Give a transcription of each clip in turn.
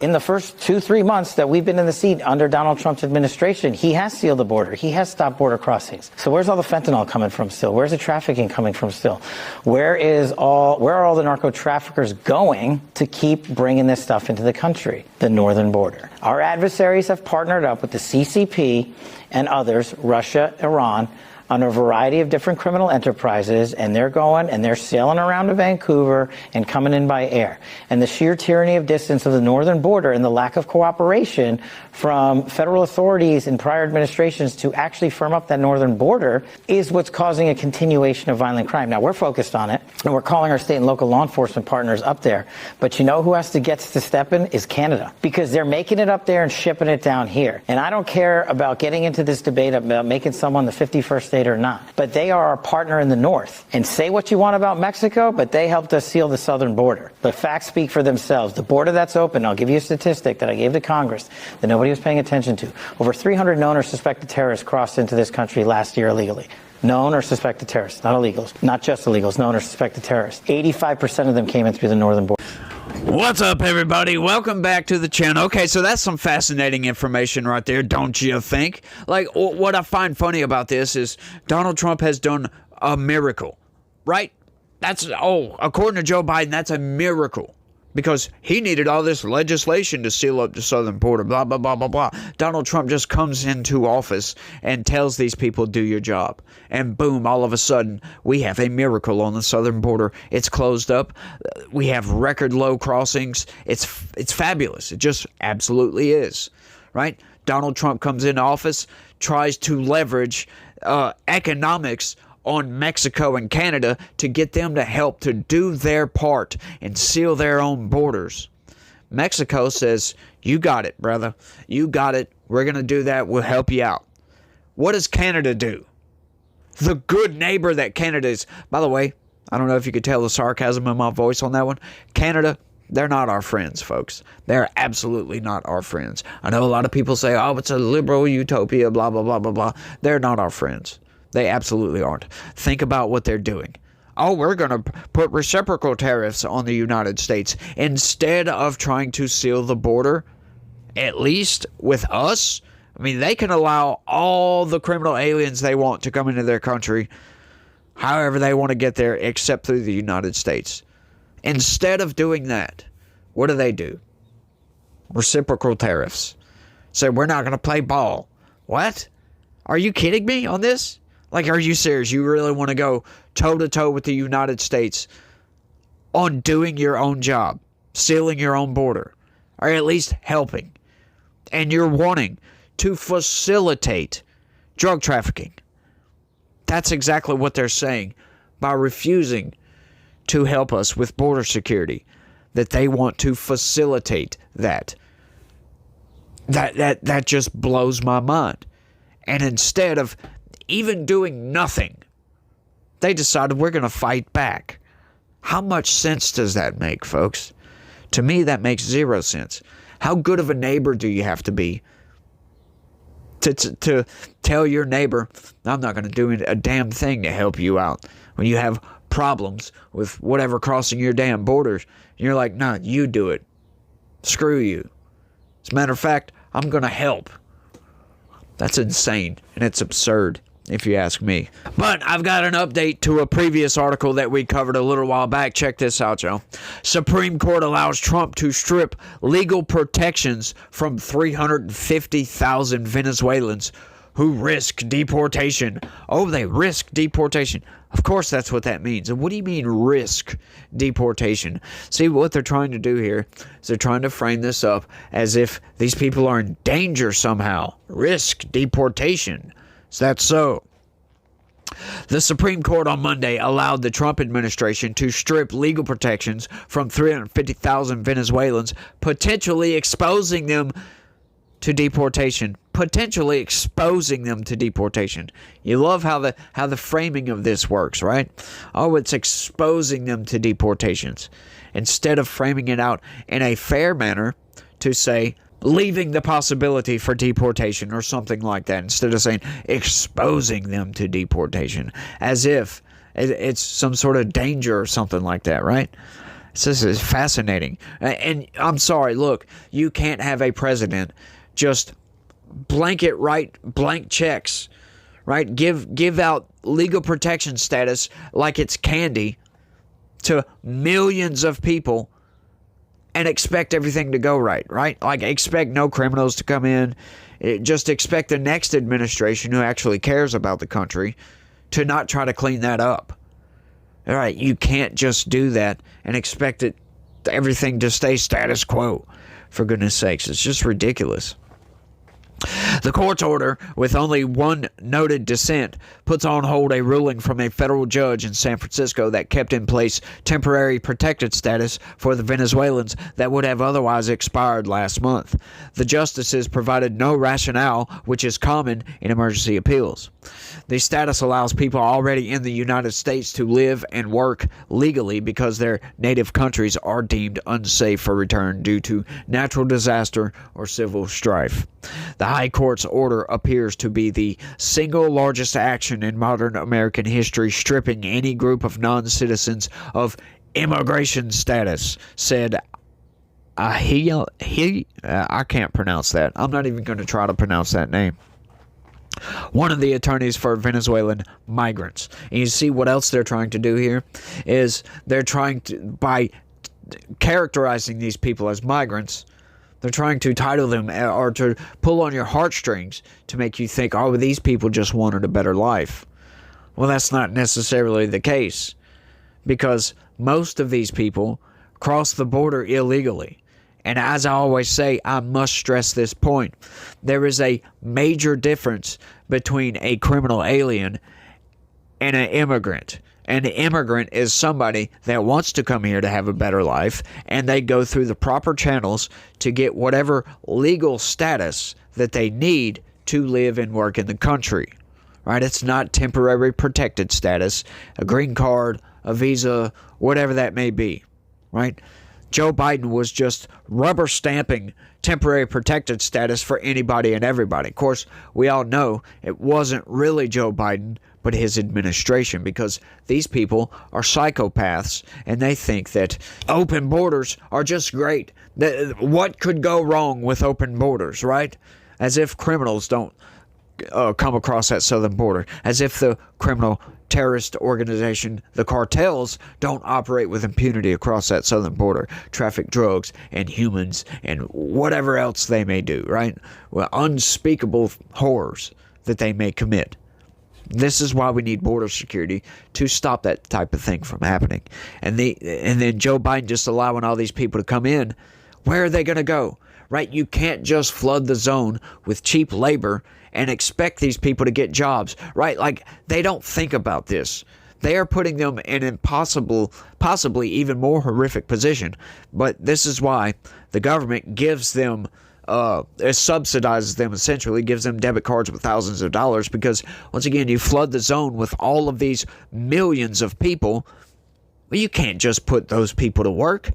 In the first 2-3 months that we've been in the seat under Donald Trump's administration, he has sealed the border. He has stopped border crossings. So where's all the fentanyl coming from still? Where's the trafficking coming from still? Where are all the narco traffickers going to keep bringing this stuff into the country? The northern border. Our adversaries have partnered up with the CCP and others, Russia, Iran, on a variety of different criminal enterprises, and they're sailing around to Vancouver and coming in by air. And the sheer tyranny of distance of the northern border and the lack of cooperation from federal authorities in prior administrations to actually firm up that northern border is what's causing a continuation of violent crime. Now, we're focused on it, and we're calling our state and local law enforcement partners up there. But you know who has to get to step in is Canada, because they're making it up there and shipping it down here. And I don't care about getting into this debate about making someone the 51st state or not, but they are our partner in the north. And say what you want about Mexico, but they helped us seal the southern border. The facts speak for themselves. The border that's open, I'll give you a statistic that I gave to Congress that nobody was paying attention to. Over 300 known or suspected terrorists crossed into this country last year illegally. Known or suspected terrorists, not illegals, not just illegals, known or suspected terrorists. 85% of them came in through the northern border. What's up, everybody? Welcome back to the channel. Okay, so that's some fascinating information right there, don't you think? Like, what I find funny about this is Donald Trump has done a miracle, right? According to Joe Biden, that's a miracle. Because he needed all this legislation to seal up the southern border, blah, blah, blah, blah, blah. Donald Trump just comes into office and tells these people, do your job. And boom, all of a sudden, we have a miracle on the southern border. It's closed up. We have record low crossings. It's fabulous. It just absolutely is, right? Donald Trump comes into office, tries to leverage economics on Mexico and Canada to get them to help to do their part and seal their own borders. Mexico says, you got it, brother. You got it. We're going to do that. We'll help you out. What does Canada do? The good neighbor that Canada is. By the way, I don't know if you could tell the sarcasm in my voice on that one. Canada, they're not our friends, folks. They're absolutely not our friends. I know a lot of people say, oh, it's a liberal utopia, blah, blah, blah, blah, blah. They're not our friends. They absolutely aren't. Think about what they're doing. Oh, we're going to put reciprocal tariffs on the United States instead of trying to seal the border, at least with us. I mean, they can allow all the criminal aliens they want to come into their country however they want to get there, except through the United States. Instead of doing that, what do? Reciprocal tariffs. Say, we're not going to play ball. What? Are you kidding me on this? Like, are you serious? You really want to go toe-to-toe with the United States on doing your own job, sealing your own border, or at least helping? And you're wanting to facilitate drug trafficking. That's exactly what they're saying by refusing to help us with border security, that they want to facilitate that. That just blows my mind. And instead of even doing nothing, they decided we're going to fight back. How much sense does that make, folks? To me, that makes zero sense. How good of a neighbor do you have to be to tell your neighbor, I'm not going to do a damn thing to help you out when you have problems with whatever crossing your damn borders? And you're like, nah, you do it. Screw you. As a matter of fact, I'm going to help. That's insane, and it's absurd, if you ask me. But I've got an update to a previous article that we covered a little while back. Check this out, y'all. Supreme Court allows Trump to strip legal protections from 350,000 Venezuelans who risk deportation. Oh, they risk deportation. Of course, that's what that means. And what do you mean, risk deportation? See, what they're trying to do here is they're trying to frame this up as if these people are in danger somehow. Risk deportation. Is that so? The Supreme Court on Monday allowed the Trump administration to strip legal protections from 350,000 Venezuelans, potentially exposing them to deportation. Potentially exposing them to deportation. You love how the framing of this works, right? Oh, it's exposing them to deportations. Instead of framing it out in a fair manner to say, leaving the possibility for deportation or something like that, instead of saying exposing them to deportation, as if it's some sort of danger or something like that, right? This is fascinating. And I'm sorry, look, you can't have a president just blanket write blank checks, right? Give out legal protection status like it's candy to millions of people and expect everything to go right? Like, expect no criminals to come in. Just expect the next administration, who actually cares about the country, to not try to clean that up. All right, you can't just do that and expect everything to stay status quo. For goodness sakes, it's just ridiculous. The court's order, with only one noted dissent, puts on hold a ruling from a federal judge in San Francisco that kept in place temporary protected status for the Venezuelans that would have otherwise expired last month. The justices provided no rationale, which is common in emergency appeals. The status allows people already in the United States to live and work legally because their native countries are deemed unsafe for return due to natural disaster or civil strife. The High Court's order appears to be the single largest action in modern American history, stripping any group of non-citizens of immigration status, said I can't pronounce that. I'm not even going to try to pronounce that name. One of the attorneys for Venezuelan migrants. And you see what else they're trying to do here is they're trying to, by characterizing these people as migrants, they're trying to title them or to pull on your heartstrings to make you think, oh, these people just wanted a better life. Well, that's not necessarily the case, because most of these people cross the border illegally. And as I always say, I must stress this point. There is a major difference between a criminal alien and an immigrant. An immigrant is somebody that wants to come here to have a better life, and they go through the proper channels to get whatever legal status that they need to live and work in the country. Right? It's not temporary protected status, a green card, a visa, whatever that may be. Right? Joe Biden was just rubber stamping temporary protected status for anybody and everybody. Of course, we all know it wasn't really Joe Biden, but his administration, because these people are psychopaths and they think that open borders are just great. What could go wrong with open borders, right? As if criminals don't come across that southern border. As if the criminal terrorist organization, the cartels, don't operate with impunity across that southern border. Traffic drugs and humans and whatever else they may do, right? Well, unspeakable horrors that they may commit. This is why we need border security, to stop that type of thing from happening. And then Joe Biden just allowing all these people to come in. Where are they going to go? Right? You can't just flood the zone with cheap labor and expect these people to get jobs, right? Like, they don't think about this. They are putting them in an impossible, possibly even more horrific position. But this is why the government gives them, subsidizes them, essentially, gives them debit cards with thousands of dollars, because, once again, you flood the zone with all of these millions of people. Well, you can't just put those people to work.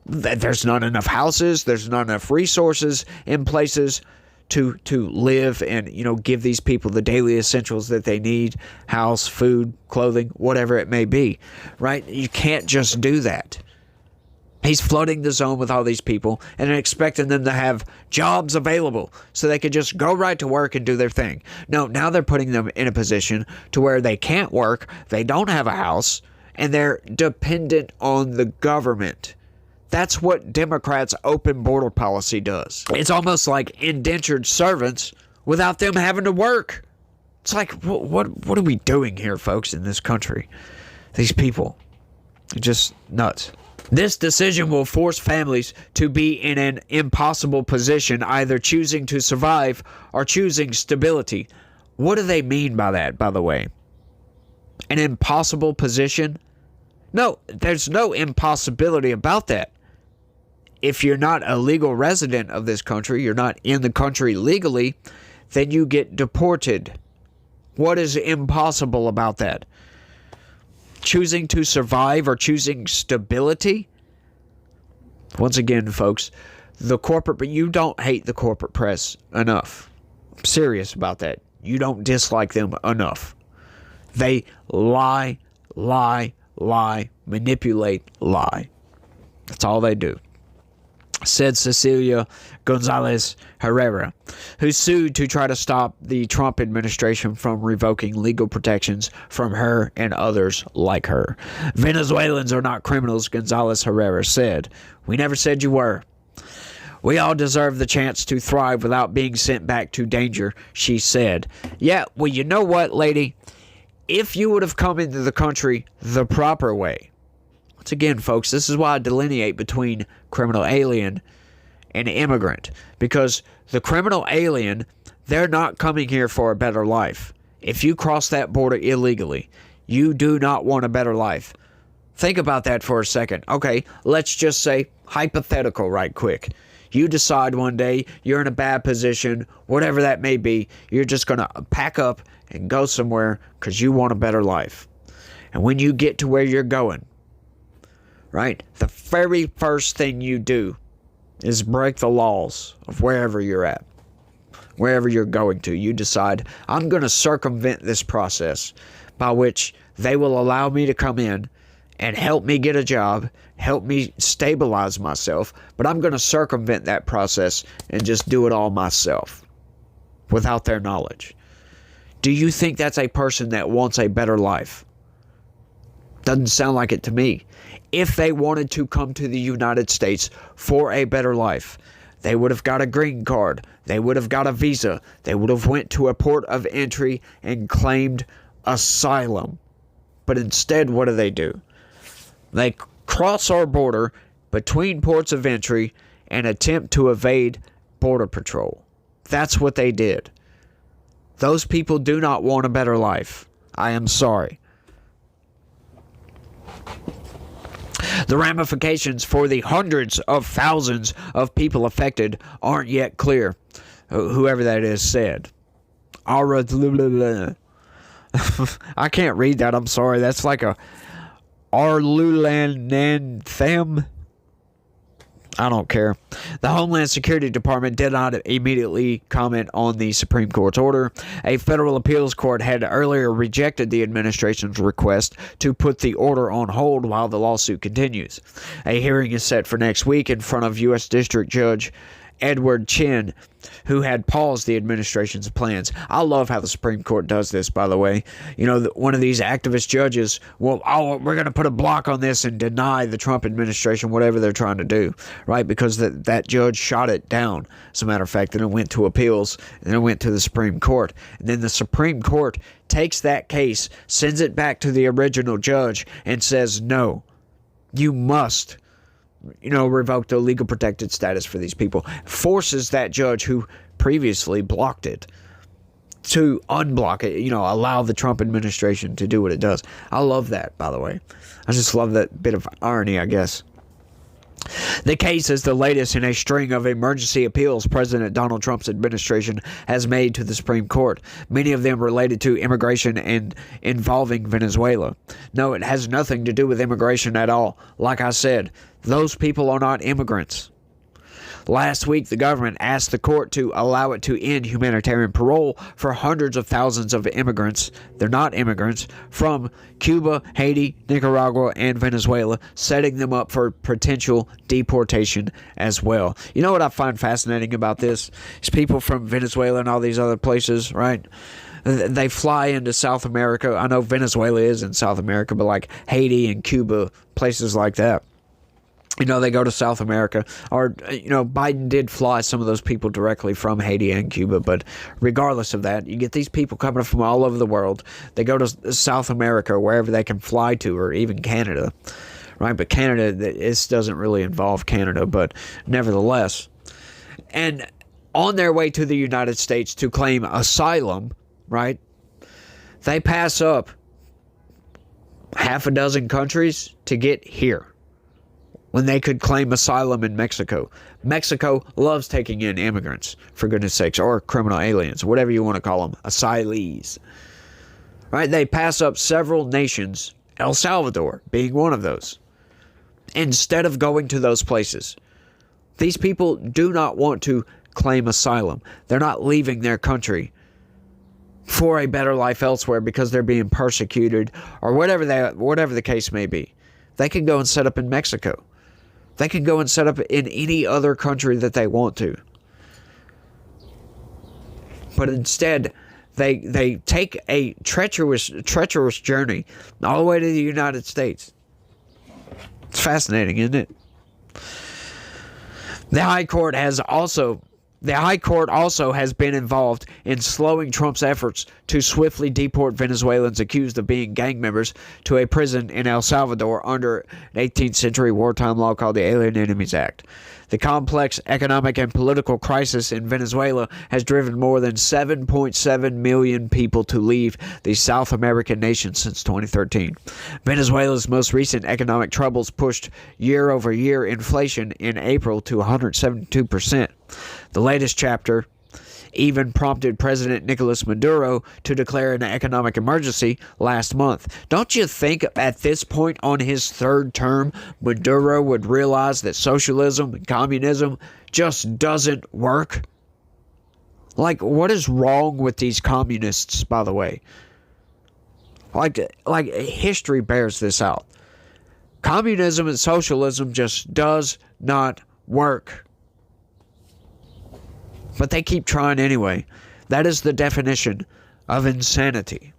There's not enough houses. There's not enough resources in places to live and, give these people the daily essentials that they need: house, food, clothing, whatever it may be, right? You can't just do that. He's flooding the zone with all these people and expecting them to have jobs available so they could just go right to work and do their thing. No, now they're putting them in a position to where they can't work, they don't have a house, and they're dependent on the government. That's what Democrats' open border policy does. It's almost like indentured servants without them having to work. It's like, what are we doing here, folks, in this country? These people are just nuts. This decision will force families to be in an impossible position, either choosing to survive or choosing stability. What do they mean by that, by the way? An impossible position? No, there's no impossibility about that. If you're not a legal resident of this country, you're not in the country legally, then you get deported. What is impossible about that? Choosing to survive or choosing stability? Once again, folks, but you don't hate the corporate press enough. I'm serious about that. You don't dislike them enough. They lie, manipulate, lie. That's all they do, said Cecilia Gonzalez Herrera, who sued to try to stop the Trump administration from revoking legal protections from her and others like her. Venezuelans are not criminals, Gonzalez Herrera said. We never said you were. We all deserve the chance to thrive without being sent back to danger, she said. Yeah, well, you know what, lady? If you would have come into the country the proper way. Once again, folks, this is why I delineate between criminal alien and immigrant. Because the criminal alien, they're not coming here for a better life. If you cross that border illegally, you do not want a better life. Think about that for a second. Okay, let's just say, hypothetical right quick. You decide one day you're in a bad position, whatever that may be, you're just going to pack up and go somewhere because you want a better life. And when you get to where you're going, right, the very first thing you do is break the laws of wherever you're at, wherever you're going to. You decide, I'm going to circumvent this process by which they will allow me to come in and help me get a job, help me stabilize myself, but I'm going to circumvent that process and just do it all myself without their knowledge. Do you think that's a person that wants a better life? Doesn't sound like it to me. If they wanted to come to the United States for a better life, they would have got a green card. They would have got a visa. They would have went to a port of entry and claimed asylum. But instead, what do? They cross our border between ports of entry and attempt to evade Border Patrol. That's what they did. Those people do not want a better life. I am sorry. The ramifications for the hundreds of thousands of people affected aren't yet clear, whoever that is said. I can't read that, I'm sorry. That's like a Arlulananthem. I don't care. The Homeland Security Department did not immediately comment on the Supreme Court's order. A federal appeals court had earlier rejected the administration's request to put the order on hold while the lawsuit continues. A hearing is set for next week in front of U.S. District Judge Edward Chin, who had paused the administration's plans. I love how the Supreme Court does this, by the way. You know, one of these activist judges, we're going to put a block on this and deny the Trump administration whatever they're trying to do, right? Because that judge shot it down, as a matter of fact. Then it went to appeals, and then it went to the Supreme Court. And then the Supreme Court takes that case, sends it back to the original judge, and says, no, you must revoke the legal protected status for these people. Forces that judge who previously blocked it to unblock it, allow the Trump administration to do what it does. I love that, by the way. I just love that bit of irony, I guess. The case is the latest in a string of emergency appeals President Donald Trump's administration has made to the Supreme Court, many of them related to immigration and involving Venezuela. No, it has nothing to do with immigration at all. Like I said, those people are not immigrants. Last week, the government asked the court to allow it to end humanitarian parole for hundreds of thousands of immigrants, they're not immigrants, from Cuba, Haiti, Nicaragua, and Venezuela, setting them up for potential deportation as well. You know what I find fascinating about this? Is people from Venezuela and all these other places, right? They fly into South America. I know Venezuela is in South America, but like Haiti and Cuba, places like that. They go to South America, or, Biden did fly some of those people directly from Haiti and Cuba, but regardless of that, you get these people coming from all over the world. They go to South America, wherever they can fly to, or even Canada, right? But Canada, this doesn't really involve Canada, but nevertheless. And on their way to the United States to claim asylum, right, they pass up half a dozen countries to get here, when they could claim asylum in Mexico. Mexico loves taking in immigrants, for goodness sakes, or criminal aliens, whatever you want to call them, asylees. Right? They pass up several nations, El Salvador being one of those, instead of going to those places. These people do not want to claim asylum. They're not leaving their country for a better life elsewhere because they're being persecuted or whatever the case may be. They can go and set up in Mexico. They can go and set up in any other country that they want to. But instead, they take a treacherous journey all the way to the United States. It's fascinating, isn't it? The High Court also has been involved in slowing Trump's efforts to swiftly deport Venezuelans accused of being gang members to a prison in El Salvador under an 18th century wartime law called the Alien Enemies Act. The complex economic and political crisis in Venezuela has driven more than 7.7 million people to leave the South American nation since 2013. Venezuela's most recent economic troubles pushed year-over-year inflation in April to 172%. The latest chapter even prompted President Nicolas Maduro to declare an economic emergency last month. Don't you think at this point on his third term, Maduro would realize that socialism and communism just doesn't work? Like, what is wrong with these communists, by the way? Like history bears this out. Communism and socialism just does not work. But they keep trying anyway. That is the definition of insanity.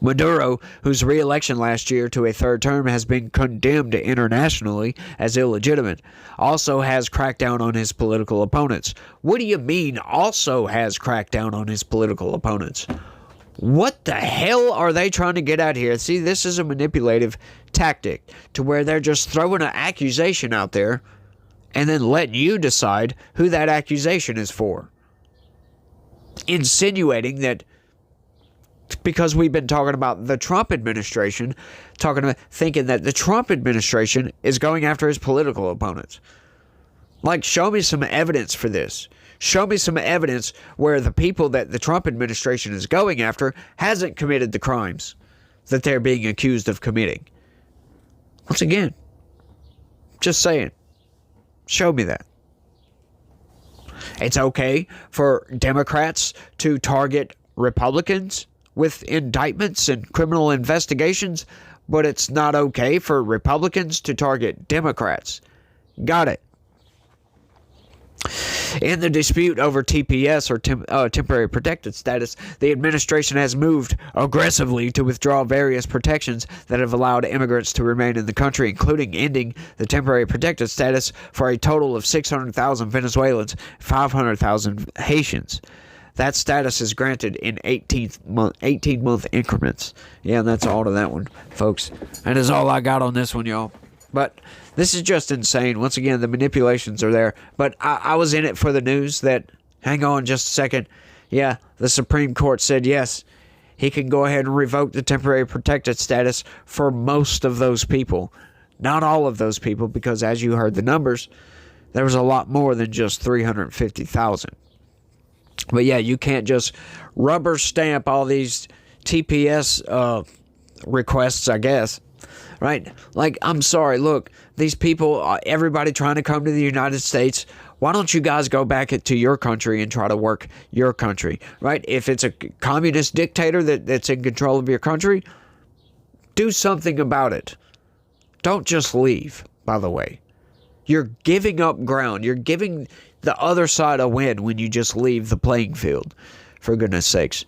Maduro, whose re-election last year to a third term has been condemned internationally as illegitimate, also has cracked down on his political opponents. What do you mean also has cracked down on his political opponents? What the hell are they trying to get out here? See, this is a manipulative tactic to where they're just throwing an accusation out there and then let you decide who that accusation is for. Insinuating that because we've been talking about the Trump administration, thinking that the Trump administration is going after his political opponents. Like, show me some evidence for this. Show me some evidence where the people that the Trump administration is going after hasn't committed the crimes that they're being accused of committing. Once again, just saying. Show me that. It's okay for Democrats to target Republicans with indictments and criminal investigations, but it's not okay for Republicans to target Democrats. Got it. In the dispute over TPS, or temporary protected status, the administration has moved aggressively to withdraw various protections that have allowed immigrants to remain in the country, including ending the temporary protected status for a total of 600,000 Venezuelans, 500,000 Haitians. That status is granted in 18-month increments. Yeah, and that's all to that one, folks. That is all I got on this one, y'all. But this is just insane. Once again, the manipulations are there. But I was in it for the news that, hang on just a second. Yeah, the Supreme Court said yes, he can go ahead and revoke the temporary protected status for most of those people. Not all of those people, because as you heard the numbers, there was a lot more than just 350,000. But yeah, you can't just rubber stamp all these TPS requests, I guess. Right? Like, I'm sorry, look, these people, everybody trying to come to the United States, why don't you guys go back to your country and try to work your country, right? If it's a communist dictator that's in control of your country, do something about it. Don't just leave, by the way. You're giving up ground. You're giving the other side a win when you just leave the playing field, for goodness sakes.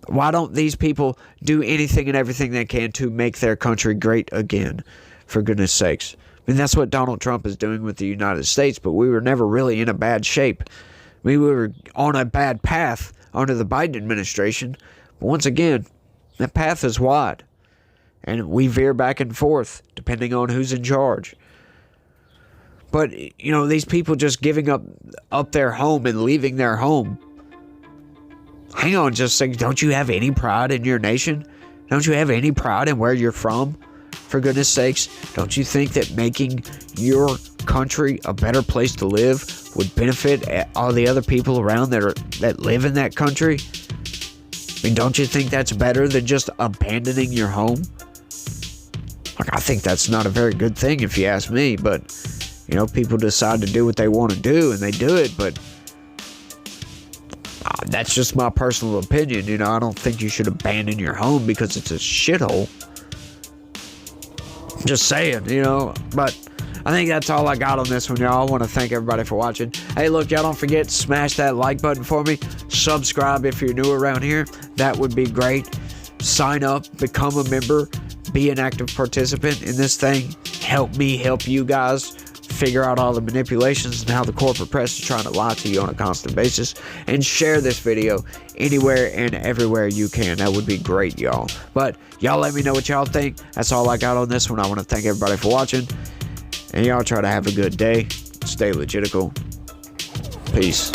Why don't these people do anything and everything they can to make their country great again, for goodness sakes? I mean, that's what Donald Trump is doing with the United States, but we were never really in a bad shape. We were on a bad path under the Biden administration, but once again, that path is wide, and we veer back and forth depending on who's in charge. But, you know, these people just giving up their home and leaving their home. Hang on just a second. Don't you have any pride in your nation? Don't you have any pride in where you're from? For goodness sakes, don't you think that making your country a better place to live would benefit all the other people around that live in that country? I mean, don't you think that's better than just abandoning your home? Like, I think that's not a very good thing if you ask me, but, you know, people decide to do what they want to do and they do it, but that's just my personal opinion. You know, I don't think you should abandon your home because it's a shithole. Just saying, you know. But I think that's all I got on this one, y'all. I want to thank everybody for watching. Hey, look, y'all don't forget to smash that like button for me. Subscribe if you're new around here. That would be great. Sign up, become a member, be an active participant in this thing. Help me help you guys figure out all the manipulations and how the corporate press is trying to lie to you on a constant basis. And share this video anywhere and everywhere you can. That would be great, y'all. But y'all let me know what y'all think. That's all I got on this one. I want to thank everybody for watching. And y'all try to have a good day. Stay logical. Peace.